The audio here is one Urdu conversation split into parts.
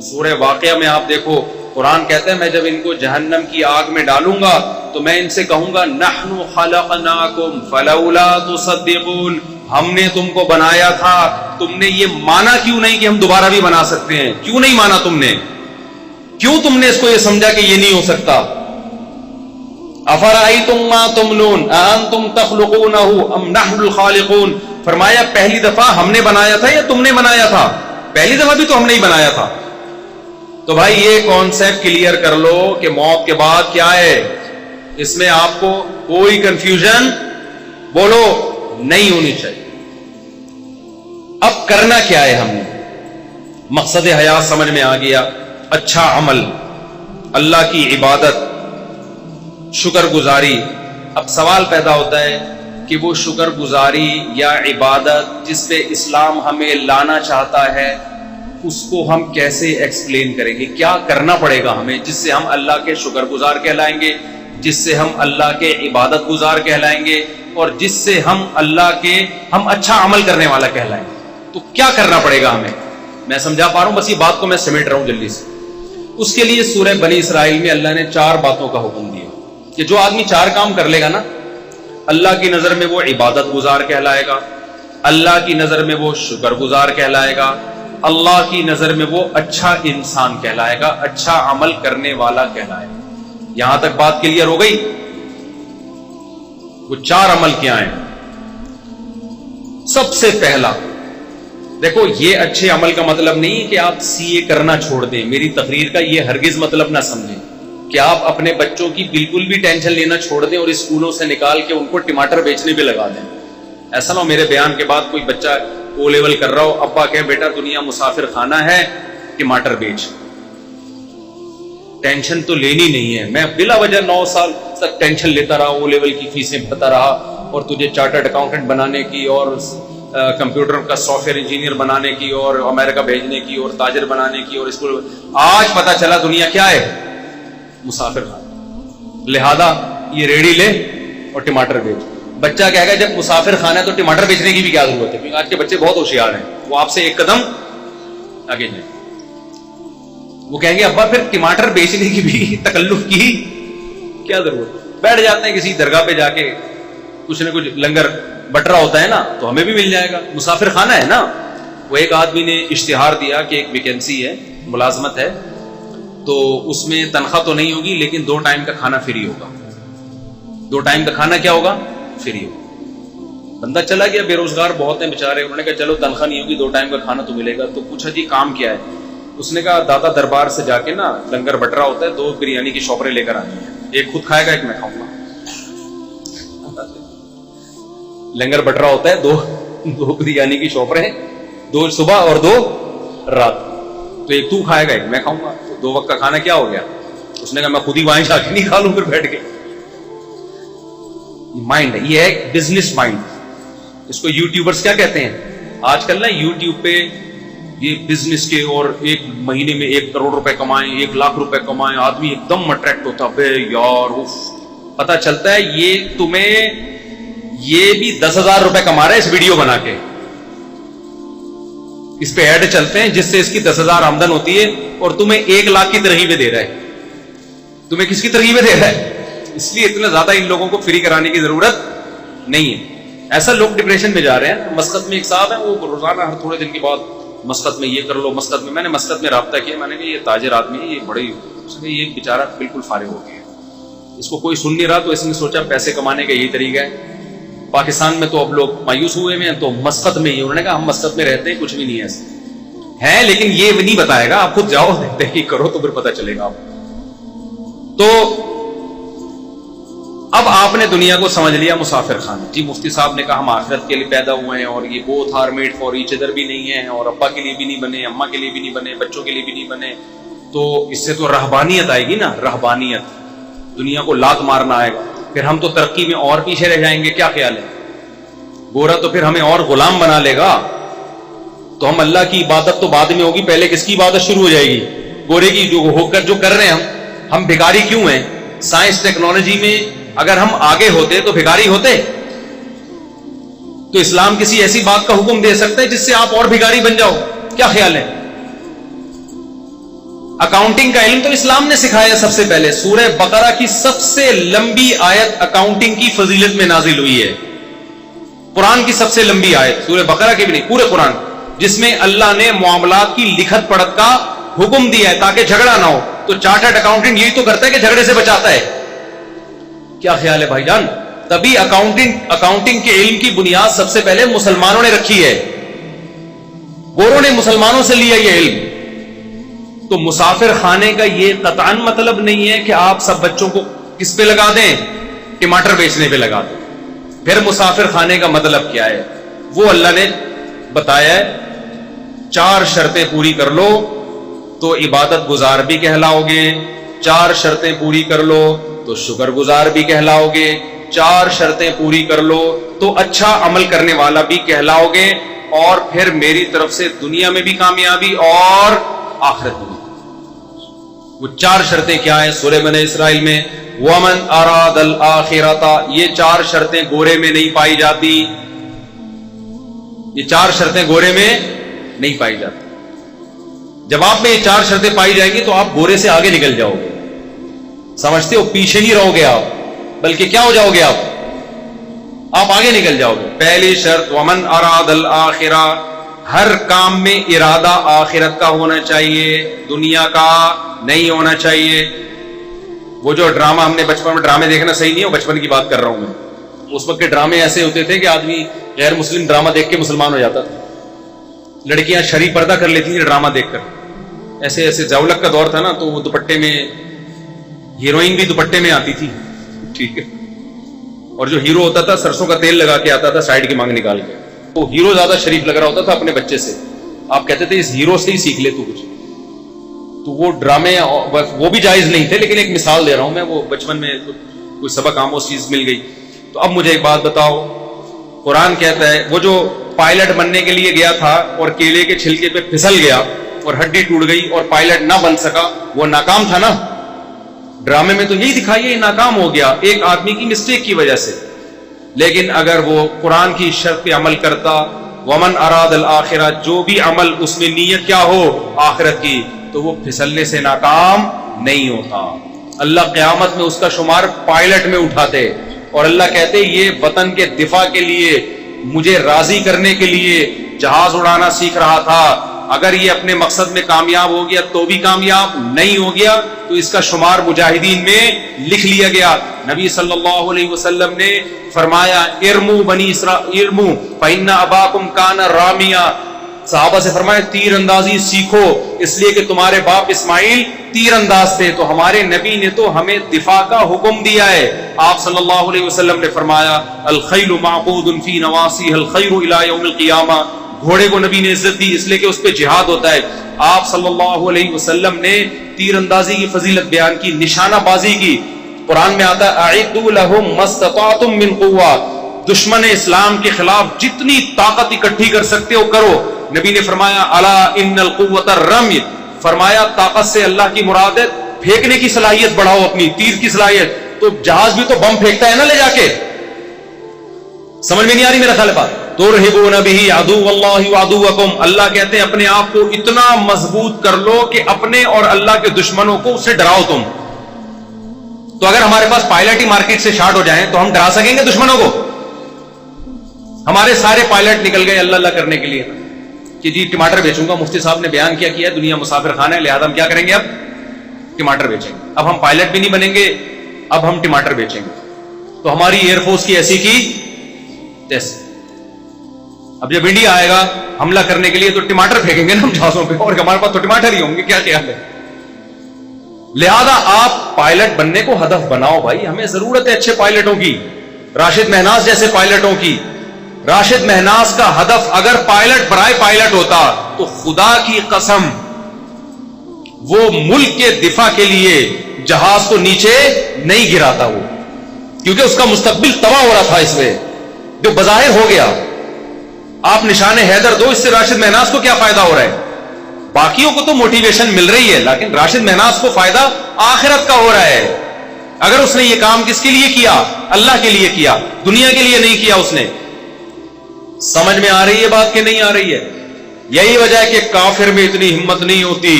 سورہ واقعہ میں آپ دیکھو قرآن کہتے ہیں میں جب ان کو جہنم کی آگ میں ڈالوں گا تو میں ان سے کہوں گا نحن خلقناکم فلولا تصدقون، ہم نے تم کو بنایا تھا، تم نے یہ مانا کیوں نہیں کہ ہم دوبارہ بھی بنا سکتے ہیں؟ کیوں نہیں مانا تم نے؟ کیوں تم نے اس کو یہ سمجھا کہ یہ نہیں ہو سکتا؟ افرأیتم ما تمنون انتم تخلقونہ ام نحن الخالقون، فرمایا پہلی دفعہ ہم نے بنایا تھا یا تم نے بنایا تھا؟ پہلی دفعہ بھی تو ہم نے ہی بنایا تھا۔ تو بھائی یہ کانسیپٹ کلیئر کر لو کہ موت کے بعد کیا ہے، اس میں آپ کو کوئی کنفیوژن بولو نہیں ہونی چاہیے۔ اب کرنا کیا ہے ہم نے؟ مقصد حیات سمجھ میں آ گیا، اچھا عمل، اللہ کی عبادت، شکر گزاری۔ اب سوال پیدا ہوتا ہے کہ وہ شکر گزاری یا عبادت جس پہ اسلام ہمیں لانا چاہتا ہے اس کو ہم کیسے ایکسپلین کریں گے؟ کیا کرنا پڑے گا ہمیں جس سے ہم اللہ کے شکر گزار کہلائیں گے، جس سے ہم اللہ کے عبادت گزار کہلائیں گے، اور جس سے ہم ہم اچھا عمل کرنے والا کہلائیں گے؟ تو کیا کرنا پڑے گا ہمیں؟ میں سمجھا پا رہا ہوں، بس یہ بات کو میں سمیٹ رہا ہوں جلدی سے۔ اس کے لیے سورہ بنی اسرائیل میں اللہ نے 4 باتوں کا حکم دیا کہ جو آدمی 4 کام کر لے گا نا، اللہ کی نظر میں وہ عبادت گزار کہلائے گا، اللہ کی نظر میں وہ شکر گزار کہلائے گا، اللہ کی نظر میں وہ اچھا انسان کہلائے گا، اچھا عمل کرنے والا کہلائے گا۔ یہاں تک بات کلیئر ہو گئی؟ وہ 4 عمل کیا ہیں؟ سب سے پہلا دیکھو، یہ اچھے عمل کا مطلب نہیں کہ آپ CA کرنا چھوڑ دیں، میری تقریر کا یہ ہرگز مطلب نہ سمجھیں کہ آپ اپنے بچوں کی بالکل بھی ٹینشن لینا چھوڑ دیں اور اسکولوں سے نکال کے ان کو ٹماٹر بیچنے پہ لگا دیں۔ ایسا نہ ہو میرے بیان کے بعد کوئی بچہ O لیول کر رہا ہو، ابا کہے بیٹا دنیا مسافر خانہ ہے، ٹماٹر بیچ۔ ٹینشن تو لینی نہیں ہے۔ میں بلا وجہ 9 سال تک ٹینشن لیتا رہا، O لیول کی فیسیں بھرتا رہا، اور تجھے چارٹرڈ اکاؤنٹنٹ بنانے کی اور کمپیوٹر کا سافٹ ویئر انجینئر بنانے کی اور امریکہ بھیجنے کی اور تاجر بنانے کی، اور اسکول آج پتا چلا دنیا کیا ہے؟ مسافر خانہ۔ لہذا یہ ریڑھی لے اور ٹماٹر بیچ۔ بچہ کہے گا جب مسافر خانہ ہے تو ٹماٹر بیچنے کی بھی کیا ضرورت ہے؟ کیونکہ آج کے بچے بہت ہوشیار ہیں، وہ آپ سے ایک قدم آگے جائیں۔ وہ کہیں گے ابا پھر ٹماٹر بیچنے کی بھی تکلف کی کیا ضرورت؟ بیٹھ جاتے ہیں کسی درگاہ پہ جا کے، کچھ نہ کچھ لنگر بٹ رہا ہوتا ہے نا، تو ہمیں بھی مل جائے گا، مسافر خانہ ہے نا۔ وہ ایک آدمی نے اشتہار دیا کہ ایک ویکینسی ہے، ملازمت ہے، تو اس میں تنخواہ تو نہیں ہوگی لیکن 2 ٹائم کا کھانا فری ہوگا۔ 2 ٹائم کا کھانا کیا ہوگا؟ فری ہوگا۔ بندہ چلا گیا، بے روزگار بہت ہیں بیچارے، انہوں نے کہا چلو تنخواہ نہیں ہوگی 2 ٹائم کا کھانا تو ملے گا۔ تو پوچھا جی کام کیا ہے؟ اس نے کہا دادا دربار سے جا کے نا لنگر بٹ رہا ہوتا ہے، 2 بریانی کی شاپریں لے کر آنی ہیں، ایک خود کھائے گا ایک میں کھاؤں گا۔ لنگر بٹ رہا ہوتا ہے، 2 بریانی کی شاپریں، 2 صبح اور 2 رات، تو ایک تو کھائے گا ایک میں کھاؤں گا، تو 2 وقت کا کھانا کیا ہو گیا؟ اس نے کہا میں خود ہی وہاں جا کے نہیں کھا لوں پھر بیٹھ کے۔ مائنڈ ہے، یہ ہے بزنس مائنڈ۔ اس کو یوٹیوبرز کیا کہتے ہیں آج کل نا؟ یوٹیوب پہ یہ بزنس کے، اور 1 مہینے میں 1 کروڑ روپے کمائیں، 1 لاکھ روپے کمائیں، آدمی ایک دم اٹریکٹ ہوتا ہے، بے یار اف، پتا چلتا ہے یہ تمہیں یہ بھی 10,000 روپے کما رہا ہے اس ویڈیو بنا کے۔ اس پہ ایڈ چلتے ہیں جس سے اس کی 10,000 آمدن ہوتی ہے، اور تمہیں 1 لاکھ کی ترغیبیں دے رہا ہے۔ تمہیں کس کی ترغیبیں دے رہا ہے؟ اس لیے اتنا زیادہ ان لوگوں کو فری کرانے کی ضرورت نہیں ہے۔ ایسا لوگ ڈپریشن میں جا رہے ہیں۔ مسقط میں ایک صاحب ہیں، وہ روزانہ ہر تھوڑے دن کے بعد مسقط میں یہ کر لو، مسقط میں نے مسقط میں رابطہ کیا، میں نے کہا یہ تاجر آدمی ہے، یہ بڑی، اس نے یہ بیچارہ بالکل فارغ ہو گیا، اس کو کوئی سن نہیں رہا، تو اس نے سوچا پیسے کمانے کا یہی طریقہ ہے۔ پاکستان میں تو اب لوگ مایوس ہوئے ہیں، تو مسقط میں ہی، انہوں نے کہا ہم مسقط میں رہتے ہیں، کچھ بھی نہیں ہے ایسا ہے، لیکن یہ نہیں بتائے گا، آپ خود جاؤ تحقیق کرو تو پھر پتہ چلے گا آپ۔ تو اب آپ نے دنیا کو سمجھ لیا مسافر خانہ۔ جی مفتی صاحب نے کہا ہم آخرت کے لیے پیدا ہوئے ہیں، اور یہ both are made for each other بھی نہیں ہے، اور ابا کے لیے بھی نہیں بنے، اماں کے لیے بھی نہیں بنے، بچوں کے لیے بھی نہیں بنے، تو اس سے تو رہبانیت آئے گی نا، رہبانیت، دنیا کو لات مارنا آئے گا، پھر ہم تو ترقی میں اور پیچھے رہ جائیں گے۔ کیا خیال ہے؟ گورا تو پھر ہمیں اور غلام بنا لے گا، تو ہم اللہ کی عبادت تو بعد میں ہوگی، پہلے کس کی عبادت شروع ہو جائے گی؟ گورے کی، جو ہو کر جو کر رہے ہیں ہم بھکاری کیوں ہیں؟ سائنس ٹیکنالوجی میں اگر ہم آگے ہوتے تو بھکاری ہوتے؟ تو اسلام کسی ایسی بات کا حکم دے سکتا ہے جس سے آپ اور بھکاری بن جاؤ؟ کیا خیال ہے؟ اکاؤنٹنگ کا علم تو اسلام نے سکھایا سب سے پہلے. سورہ بقرہ کی سب سے لمبی آیت اکاؤنٹنگ کی فضیلت میں نازل ہوئی ہے. قرآن کی سب سے لمبی آیت سورہ بقرہ کی بھی نہیں, پورے قرآن, جس میں اللہ نے معاملات کی لکھت پڑھت کا حکم دیا ہے تاکہ جھگڑا نہ ہو. تو چارٹرڈ اکاؤنٹنٹ یہی تو کرتا ہے کہ جھگڑے سے بچاتا ہے. کیا خیال ہے بھائی جان؟ تبھی اکاؤنٹنگ کے علم کی بنیاد سب سے پہلے مسلمانوں نے رکھی ہے. گوروں نے مسلمانوں سے لیا یہ علم. تو مسافر خانے کا یہ قطعاً مطلب نہیں ہے کہ آپ سب بچوں کو کس پہ لگا دیں, ٹماٹر بیچنے پہ لگا دیں. پھر مسافر خانے کا مطلب کیا ہے؟ وہ اللہ نے بتایا ہے 4 شرطیں پوری کر لو تو عبادت گزار بھی کہلاؤ گے, 4 شرطیں پوری کر لو تو شکر گزار بھی کہلاؤ گے, 4 شرطیں پوری کر لو تو اچھا عمل کرنے والا بھی کہلاؤ گے, اور پھر میری طرف سے دنیا میں بھی کامیابی اور آخرت میں. وہ 4 شرطیں کیا ہیں؟ سورہ بنی اسرائیل میں وَمَنْ أَرَادَ الْآخِرَةَ, یہ 4 شرطیں گورے میں نہیں پائی جاتی. یہ 4 شرطیں گورے میں نہیں پائی جاتی. جب آپ میں یہ 4 شرطیں پائی جائیں گی تو آپ گورے سے آگے نکل جاؤ گے. سمجھتے ہو؟ پیچھے نہیں رہو گے آپ, بلکہ کیا ہو جاؤ گے آپ آگے نکل جاؤ گے. پہلی شرط وَمَنْ أَرَادَ الْآخِرَةَ, ہر کام میں ارادہ آخرت کا ہونا چاہیے, دنیا کا نہیں ہونا چاہیے. وہ جو ڈرامہ ہم نے بچپن میں, ڈرامے دیکھنا صحیح نہیں ہے, بچپن کی بات کر رہا ہوں میں. اس وقت کے ڈرامے ایسے ہوتے تھے کہ آدمی غیر مسلم ڈرامہ دیکھ کے مسلمان ہو جاتا تھا. لڑکیاں شرعی پردہ کر لیتی تھیں ڈرامہ دیکھ کر. ایسے زولک کا دور تھا نا, تو وہ دوپٹے میں, ہیروئن بھی دوپٹے میں آتی تھی, ٹھیک ہے, اور جو ہیرو ہوتا تھا سرسوں کا تیل لگا کے آتا تھا سائڈ کی مانگ نکال کے. وہ ہیرو زیادہ شریف لگ رہا ہوتا تھا اپنے بچے سے. آپ کہتے تھے اس ہیرو سے ہی سیکھ لے تو کچھ. تو وہ ڈرامے وہ بھی جائز نہیں تھے, لیکن ایک مثال دے رہا ہوں میں. وہ بچپن میں کوئی سبق آموز چیز مل گئی. تو اب مجھے ایک بات بتاؤ, قرآن کہتا ہے وہ جو پائلٹ بننے کے لیے گیا تھا اور کیلے کے چھلکے پہ پھسل گیا اور ہڈی ٹوٹ گئی اور پائلٹ نہ بن سکا, وہ ناکام تھا نا. ڈرامے میں تو یہی دکھائیے, یہ ناکام ہو گیا ایک آدمی کی مسٹیک کی وجہ سے. لیکن اگر وہ قرآن کی شرط پہ عمل کرتا, ومن اراد الآخرہ, جو بھی عمل اس میں نیت کیا ہو آخرت کی, تو وہ پھسلنے سے ناکام نہیں ہوتا. اللہ قیامت میں اس کا شمار پائلٹ میں اٹھاتے, اور اللہ کہتے یہ وطن کے دفاع کے لیے, مجھے راضی کرنے کے لیے جہاز اڑانا سیکھ رہا تھا. اگر یہ اپنے مقصد میں کامیاب ہو گیا تو بھی کامیاب, نہیں ہو گیا تو اس کا شمار مجاہدین میں لکھ لیا گیا. نبی صلی اللہ علیہ وسلم نے فرمایا ارمو بنی اسرائیل ارمو فإن اباکم کان رامیا. صحابہ سے فرمایا تیر اندازی سیکھو, اس لیے کہ تمہارے باپ اسماعیل تیر انداز تھے. تو ہمارے نبی نے تو ہمیں دفاع کا حکم دیا ہے. آپ صلی اللہ علیہ وسلم نے فرمایا الخیل معقود فی نواسیہ الخیر الی یوم القیامہ. گھوڑے کو نبی نے عزت دی اس لیے کہ اس پہ جہاد ہوتا ہے. آپ صلی اللہ علیہ وسلم نے تیر اندازی کی فضیلت بیان کی, نشانہ بازی کی. قرآن میں آتا ہے اعدوا لهم ما استطعتم من قوہ, دشمن اسلام کے خلاف جتنی طاقت اکٹھی کر سکتے ہو کرو. نبی نے فرمایا الا ان القوۃ الرمی, فرمایا طاقت سے اللہ کی مراد ہے پھینکنے کی صلاحیت بڑھاؤ, اپنی تیر کی صلاحیت. تو جہاز بھی تو بم پھینکتا ہے نا لے جا کے. سمجھ میں نہیں آ رہی میرا خیال بات؟ ترہبون بہ عدو اللہ وعدوکم, اللہ کہتے ہیں اپنے آپ کو اتنا مضبوط کر لو کہ اپنے اور اللہ کے دشمنوں کو اسے ڈراؤ تم. تو اگر ہمارے پاس پائلٹ ہی مارکیٹ سے شارٹ ہو جائیں تو ہم ڈرا سکیں گے دشمنوں کو؟ ہمارے سارے پائلٹ نکل گئے اللہ اللہ کرنے کے لیے کہ جی ٹماٹر بیچوں گا, مفتی صاحب نے بیان کیا دنیا مسافر خانہ ہے, لہذا ہم کیا کریں گے, اب ٹماٹر بیچیں گے. اب ہم پائلٹ بھی نہیں بنیں گے, اب ہم ٹماٹر بیچیں گے. تو ہماری ایئر فورس کی ایسی کی تیسی. اب جب انڈیا آئے گا حملہ کرنے کے لیے تو ٹماٹر پھینکیں گے نا ہم جہازوں پہ, اور ہمارے پاس تو ٹماٹر ہی ہوں گے. کیا خیال ہے؟ لہذا آپ پائلٹ بننے کو ہدف بناؤ بھائی. ہمیں ضرورت ہے اچھے پائلٹوں کی, راشد مہناز جیسے پائلٹوں کی. راشد مہناز کا ہدف اگر پائلٹ برائے پائلٹ ہوتا تو خدا کی قسم وہ ملک کے دفاع کے لیے جہاز کو نیچے نہیں گراتا وہ, کیونکہ اس کا مستقبل تباہ ہو رہا تھا اس میں, جو بظاہر ہو گیا. آپ نشان حیدر دو, اس سے راشد مہناز کو کیا فائدہ ہو رہا ہے؟ باقیوں کو تو موٹیویشن مل رہی ہے, لیکن راشد مہناز کو فائدہ آخرت کا ہو رہا ہے. اگر اس نے یہ کام کس کے لیے کیا؟ اللہ کے لیے کیا, دنیا کے لیے نہیں کیا اس نے. سمجھ میں آ رہی ہے بات کہ نہیں آ رہی ہے؟ یہی وجہ ہے کہ کافر میں اتنی ہمت نہیں ہوتی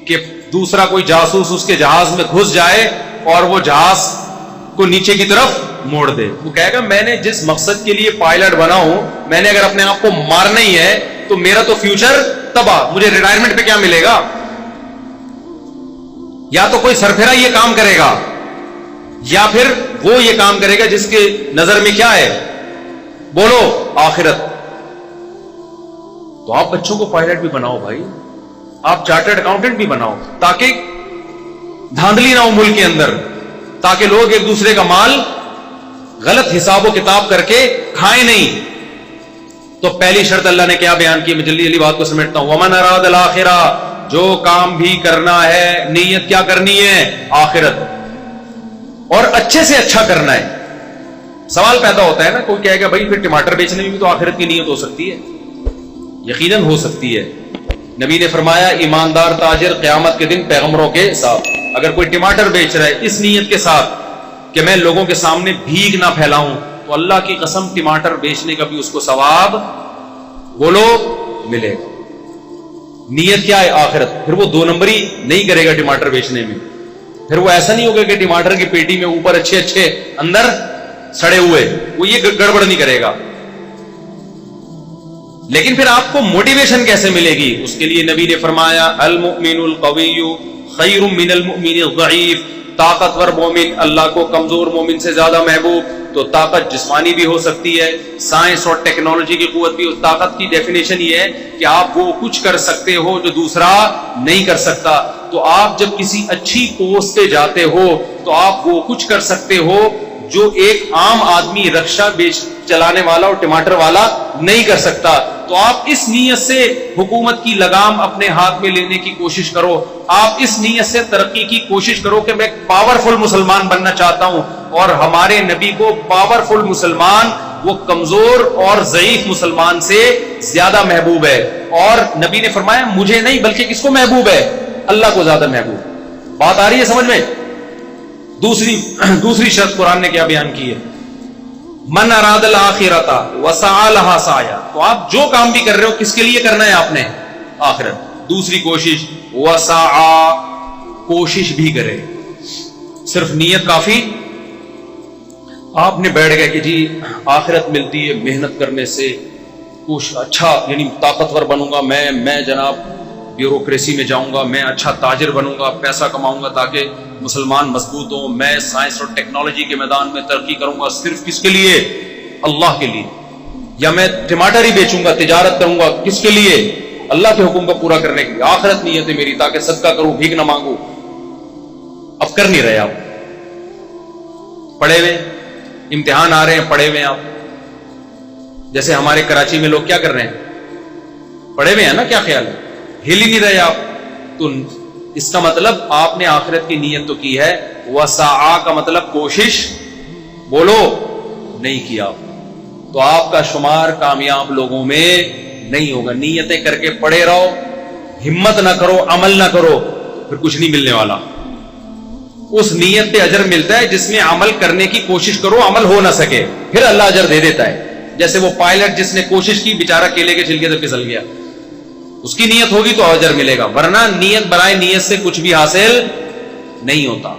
کہ دوسرا کوئی جاسوس اس کے جہاز میں گھس جائے اور وہ جہاز کو نیچے کی طرف موڑ دے. وہ کہے گا میں نے جس مقصد کے لیے پائلٹ بنا ہوں, میں نے اگر اپنے آپ کو مارنا ہی ہے تو میرا تو فیوچر تباہ, مجھے ریٹائرمنٹ پہ کیا ملے گا. یا تو کوئی سرفرا یہ کام کرے گا, یا پھر وہ یہ کام کرے گا جس کے نظر میں کیا ہے, بولو, آخرت. تو آپ بچوں کو پائلٹ بھی بناؤ بھائی, آپ چارٹرڈ اکاؤنٹنٹ بھی بناؤ, تاکہ دھاندلی نہ ہو ملک کے اندر, تاکہ لوگ ایک دوسرے کا مال غلط حساب و کتاب کر کے کھائیں نہیں. تو پہلی شرط اللہ نے کیا بیان کی, میں جلدی جلدی بات کو سمیٹتا ہوں. ومن اراد الاخرہ, جو کام بھی کرنا ہے نیت کیا کرنی ہے, آخرت, اور اچھے سے اچھا کرنا ہے. سوال پیدا ہوتا ہے نا, کوئی کہے گا بھائی پھر ٹماٹر بیچنے میں بھی تو آخرت کی نیت ہو سکتی ہے. یقیناً ہو سکتی ہے. نبی نے فرمایا ایماندار تاجر قیامت کے دن پیغمبروں کے ساتھ, اگر کوئی ٹماٹر بیچ رہا ہے اس نیت کے ساتھ کہ میں لوگوں کے سامنے بھیگ نہ پھیلاؤں, تو اللہ کی قسم ٹماٹر بیچنے کا بھی اس کو ثواب بولو ملے گا. نیت کیا ہے, آخرت. پھر وہ دو نمبری نہیں کرے گا ٹماٹر بیچنے میں. پھر وہ ایسا نہیں ہوگا کہ ٹماٹر کی پیٹی میں اوپر اچھے اچھے اندر سڑے ہوئے, وہ یہ گڑبڑ نہیں کرے گا. لیکن پھر آپ کو موٹیویشن کیسے ملے گی, اس کے لیے نبی نے فرمایا المؤمن القوی خیر من المؤمن الضعیف, طاقتور مومن اللہ کو کمزور مومن سے زیادہ محبوب. تو طاقت جسمانی بھی ہو سکتی ہے, سائنس اور ٹیکنالوجی کی قوت بھی. اس طاقت کی ڈیفینیشن یہ ہے کہ آپ وہ کچھ کر سکتے ہو جو دوسرا نہیں کر سکتا. تو آپ جب کسی اچھی پوسٹ پہ جاتے ہو تو آپ وہ کچھ کر سکتے ہو جو ایک عام آدمی رکشہ چلانے والا اور ٹماٹر والا نہیں کر سکتا. تو آپ اس نیت سے حکومت کی لگام اپنے ہاتھ میں لینے کی کوشش کرو, آپ اس نیت سے ترقی کی کوشش کرو کہ میں پاورفل مسلمان بننا چاہتا ہوں. اور ہمارے نبی کو پاورفل مسلمان وہ کمزور اور ضعیف مسلمان سے زیادہ محبوب ہے. اور نبی نے فرمایا مجھے نہیں بلکہ کس کو محبوب ہے, اللہ کو زیادہ محبوب. بات آ رہی ہے سمجھ میں. دوسری شرط قرآن نے کیا بیان کی ہے, من اراد الاخرۃ وسعى لها سعیا. تو آپ جو کام بھی کر رہے ہو کس کے لیے کرنا ہے آپ نے, آخرت. دوسری کوشش وسعى, کوشش بھی کرے, صرف نیت کافی. آپ نے بیٹھ گئے کہ جی آخرت ملتی ہے محنت کرنے سے, کچھ اچھا یعنی طاقتور بنوں گا میں جناب بیوروکریسی میں جاؤں گا, میں اچھا تاجر بنوں گا, پیسہ کماؤں گا تاکہ مسلمان مضبوط ہوں, میں سائنس اور ٹیکنالوجی کے میدان میں ترقی کروں گا. صرف کس کے لیے, اللہ کے لیے. یا میں ٹماٹر ہی بیچوں گا, تجارت کروں گا, کس کے لیے, اللہ کے حکم کو پورا کرنے کے لیے. آخرت نیت ہے میری, تاکہ صدقہ کروں, بھیک نہ مانگوں. اب کر نہیں رہے آپ, پڑھے ہوئے, امتحان آ رہے ہیں, پڑھے ہوئے آپ. جیسے ہمارے کراچی میں لوگ کیا کر رہے ہیں, پڑھے ہوئے ہیں نا, کیا خیال ہے, ہل ہی نہیں رہے آپ. تو اس کا مطلب آپ نے آخرت کی نیت تو کی ہے. وسعى کا مطلب کوشش بولو نہیں کیا, تو آپ کا شمار کامیاب لوگوں میں نہیں ہوگا. نیتیں کر کے پڑے رہو, ہمت نہ کرو, عمل نہ کرو, پھر کچھ نہیں ملنے والا. اس نیت پہ اجر ملتا ہے جس میں عمل کرنے کی کوشش کرو, عمل ہو نہ سکے, پھر اللہ اجر دے دیتا ہے. جیسے وہ پائلٹ جس نے کوشش کی, بیچارہ کیلے کے چھلکے سے پھسل گیا, اس کی نیت ہوگی تو اجر ملے گا, ورنہ نیت برائے نیت سے کچھ بھی حاصل نہیں ہوتا.